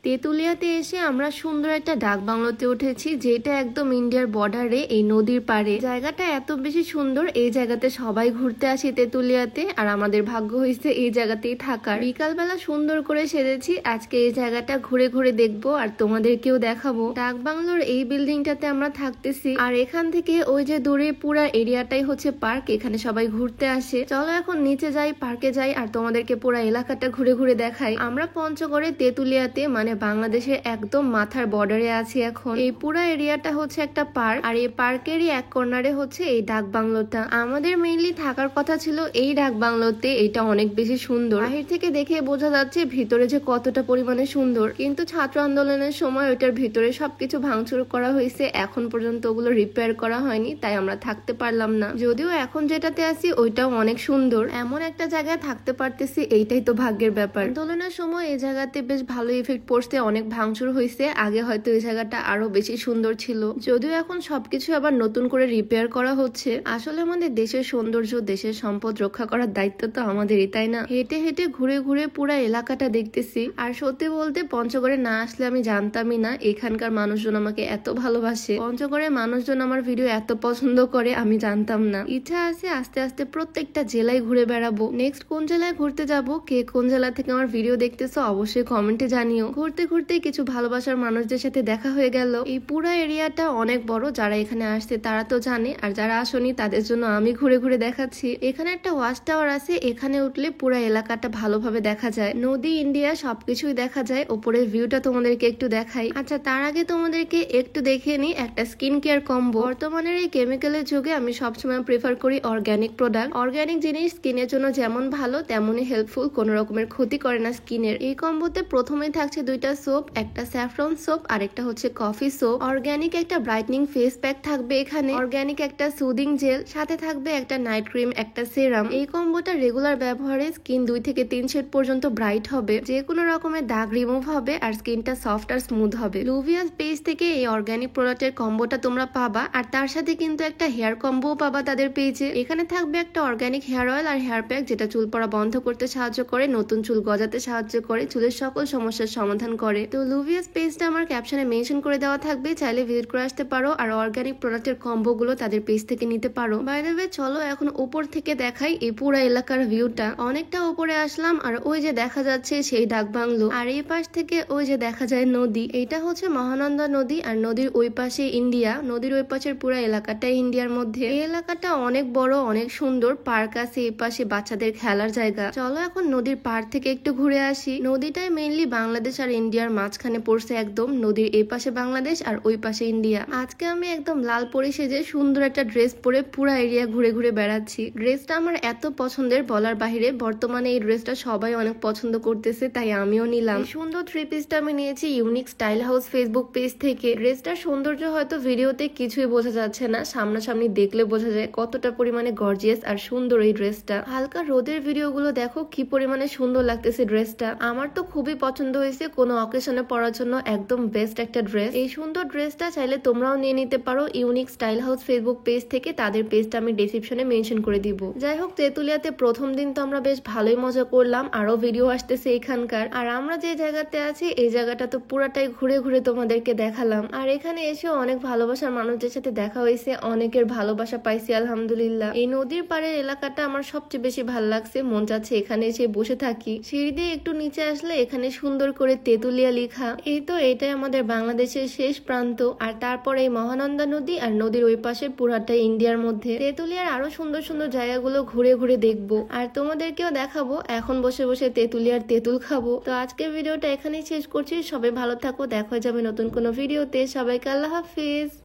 তেতুলিয়াতে এসে আমরা সুন্দর একটা ডাক বাংলোতে উঠেছি, যেটা একদম ইন্ডিয়ার বর্ডারে এই নদীর পাড়ে। জায়গাটা এত বেশি সুন্দর, এই জায়গাতে সবাই ঘুরতে আসি তেতুলিয়াতে, আর আমাদের ভাগ্য হয়েছে এই জায়গাতেই থাকার। বিকালবেলা সুন্দর করে সেরেছি, আজকে এই জায়গাটা ঘুরে ঘুরে দেখবো আর তোমাদেরকেও দেখাবো। ডাক বাংলোর এই বিল্ডিংটাতে আমরা থাকতেছি, আর এখান থেকে ওই যে দূরে পুরা এরিয়াটাই হচ্ছে পার্ক, এখানে সবাই ঘুরতে আসে। চলো এখন নিচে যাই, পার্কে যাই, আর তোমাদেরকে পুরা এলাকাটা ঘুরে ঘুরে দেখাই। আমরা পঞ্চগড়ে তেতুলিয়াতে মানে বাংলাদেশের একদম মাথার বর্ডারে আছি এখন। এই পুরা এরিয়াটা হচ্ছে একটা পার্ক, আর এই পার্কেরই এক কর্নারে হচ্ছে এই ডাক বাংলোটা। আমাদের মেইনলি থাকার কথা ছিল এই ডাক বাংলোতে, এটা অনেক বেশি সুন্দর। বাহির থেকে দেখে বোঝা যাচ্ছে ভিতরে যে কতটা পরিমাণে সুন্দর, কিন্তু ছাত্র আন্দোলনের সময় ওইটার ভিতরে সবকিছু ভাঙচুর করা হয়েছে, এখন পর্যন্ত ওগুলো রিপেয়ার করা হয়নি, তাই আমরা থাকতে পারলাম না। যদিও এখন যেটাতে আছি ওইটাও অনেক সুন্দর, এমন একটা জায়গায় থাকতে পারতেছি, এইটাই তো ভাগ্যের ব্যাপার। আন্দোলনের সময় এই জায়গাতে বেশ ভালো ইফেক্ট পড়ছে, অনেক ভাঙচুর হয়েছে। আগে হয়তো এই জায়গাটা আরো বেশি সুন্দর ছিল, যদিও এখন সবকিছু আবার নতুন করে রিপেয়ার করা হচ্ছে। আসলে আমাদের দেশের সৌন্দর্য, দেশের সম্পদ রক্ষা করার দায়িত্ব তো আমাদেরই, তাই না? হেঁটে হেঁটে ঘুরে ঘুরে পুরো এলাকাটা দেখতেছি, আর সত্যি বলতে পঞ্চগড়ে না আসলে আমি জানতামই না এখানকার মানুষজন আমাকে এত ভালোবাসে। পঞ্চগড়ের মানুষজন আমার ভিডিও এত পছন্দ করে আমি জানতাম না। ইচ্ছা আছে আস্তে আস্তে প্রত্যেকটা জেলায় ঘুরে বেড়াবো। নেক্সট কোন জেলায় ঘুরতে যাব, কে কোন জেলা থেকে আমার ভিডিও দেখতেছো অবশ্যই কমেন্টে জানিও। ঘুরতে ঘুরতে কিছু ভালোবাসার মানুষদের সাথে দেখা হয়ে গেল। এই পুরো এরিয়াটা অনেক বড়, যারা এখানে আসছে তারা তো জানে, আর যারা আসেনি তাদের জন্য আমি ঘুরে ঘুরে দেখাচ্ছি। এখানে একটা ওয়াচ টাওয়ার আছে, এখানে উঠলে পুরো এলাকাটা ভালোভাবে দেখা যায়, নদী, ইন্ডিয়া সবকিছুই দেখা যায়। ওপরের ভিউটা তোমাদেরকে একটু দেখাই। আচ্ছা, তার আগে তোমাদেরকে একটু দেখে নি একটা স্কিন কেয়ার কম্বো। বর্তমানের এই কেমিক্যালের যুগে আমি সবসময় প্রেফার করি অর্গানিক প্রোডাক্ট। অর্গানিক জিনিস স্কিনের জন্য যেমন ভালো তেমনই হেল্পফুল, কোনো রকমের ক্ষতি করে না স্কিনের। এই কম্বোতে প্রথমেই থাকছে দুইটা সোপ, একটা স্যাফরন সোপ আর একটা হচ্ছে কফি সোপ। অর্গানিক একটা ব্রাইটনিং ফেস প্যাক থাকবে এখানে, অর্গানিক একটা সুদিং জেল, সাথে থাকবে একটা নাইট ক্রিম, একটা সেরাম। এই কম্বোটা রেগুলার ব্যবহারে স্কিন 2 থেকে 3 শেড পর্যন্ত ব্রাইট হবে, যে কোনো রকমের দাগ রিমুভ হবে, আর স্কিনটা সফট আর স্মুথ হবে। লুভিয়াস পেজ থেকে এই অর্গানিক প্রোডাক্টের কম্বোটা তোমরা পাবা, আর তার সাথে কিন্তু একটা হেয়ার কম্বো পাবা তাদের পেজে। এখানে থাকবে একটা অর্গানিক হেয়ার অয়েল আর হেয়ার প্যাক, যেটা চুল পড়া বন্ধ করতে সাহায্য করে, নতুন চুল গজাতে সাহায্য করে, চুলের সকল সমস্যার সমাধান করে। তো লুভিয়াস পেজটা আমার ক্যাপশনে মেনশন করে দেওয়া থাকবে, চাইলে ভিজিট করে আসতে পারো, আর অর্গানিক প্রোডাক্টের কম্বো গুলো তাদের পেজ থেকে নিতে পারো। বাই দ্য ওয়ে, চলো এখন উপর থেকে দেখাই এই পুরা এলাকার ভিউটা। অনেকটা উপরে আসলাম, আর ওই যে দেখা যাচ্ছে সেই ডাক বাংলো, আর এই পাশ থেকে ওই যে দেখা যায় নদী। এইটা হচ্ছে মহানন্দা নদী, আর নদীর ওই পাশে ইন্ডিয়া। নদীর ওই পাশের পুরা এলাকাটাই ইন্ডিয়ার মধ্যে। এই এলাকাটা অনেক বড়, অনেক সুন্দর, পার্ক আছে এই পাশে, বাচ্চাদের খেলার জায়গা। চলো এখন নদীর পার থেকে একটু ঘুরে আসি। নদীটাই মেইনলি বাংলাদেশ আর ইন্ডিয়ার মাঝখানে পড়ছে একদম। নদীর এই পাশে বাংলাদেশ আর ওই পাশে ইন্ডিয়া। আজকে আমি একদম লাল পরি সেজে সুন্দর একটা ড্রেস পরে পুরা এরিয়া ঘুরে ঘুরে বেড়াচ্ছি। ড্রেসটা আমার এত পছন্দের বলার বাহিরে। বর্তমানে এই ড্রেসটা সবাই অনেক পছন্দ করতেছে, তাই আমিও নিলাম। সুন্দর থ্রি পিসটা আমি নিয়েছি unique style house Facebook page থেকে। ড্রেসটার সৌন্দর্য হয়তো ভিডিওতে কিছুই বোঝা যাচ্ছে না, সামনাসামনি দেখলে বোঝা যায় কতটা পরিমাণে গর্জিয়াস আর সুন্দর এই ড্রেসটা। হালকা রোদের ভিডিওগুলো দেখো কি পরিমাণে সুন্দর লাগতেছে ড্রেসটা। আমার তো খুবই পছন্দ হয়েছে, কোনো অকেশনে পরার জন্য একদম বেস্ট একটা ড্রেস। এই সুন্দর ড্রেসটা চাইলে তোমরাও নিয়ে নিতে পারো unique style house Facebook page থেকে, তাদের পেজটা আমি ডেসক্রিপশনে মেনশন করে দিব। যাই হোক, তেতুলিয়াতে প্রথম দিন তো আমরা বেশ ভালোই মজা করলাম, আরো ভিডিও আসতেছে এখানকার। আর আমরা যে জায়গাতে আছি এই জায়গাটা তো পুরাটাই ঘুরে ঘুরে তোমাদেরকে দেখালাম। আর এখানে এসে অনেক ভালোবাসার মানুষদের সাথে দেখা হয়েছে, অনেকের ভালোবাসা পাইছি আলহামদুলিল্লাহ। এই নদীর পাড়ের এলাকাটা আমার সবচেয়ে বেশি ভালো লাগছে, মন চাচ্ছে এখানে এসে বসে থাকি। সিঁড়ি দিয়ে একটু নিচে আসলে এখানে সুন্দর করে তেতুলিয়া লেখা। এই তো এটাই আমাদের বাংলাদেশের শেষ প্রান্ত, আর তারপর এই মহানন্দা নদী, আর নদীর ওই পাশে পুরাটাই ইন্ডিয়ার মধ্যে। তেতুলিয়ার আরো সুন্দর সুন্দর জায়গাগুলো ঘুরে ঘুরে দেখবো, আর তোমাদেরকেও দেখাবো। এখন বসে বসে তেতুলিয়ার তেঁতুল খাবো। তো আজকের ভিডিওটা এখানেই শেষ করছি, সবাই ভালো থাকো, দেখা হয়ে যাবে নতুন কোনো ভিডিওতে। সবাইকে আল্লাহ হাফিজ।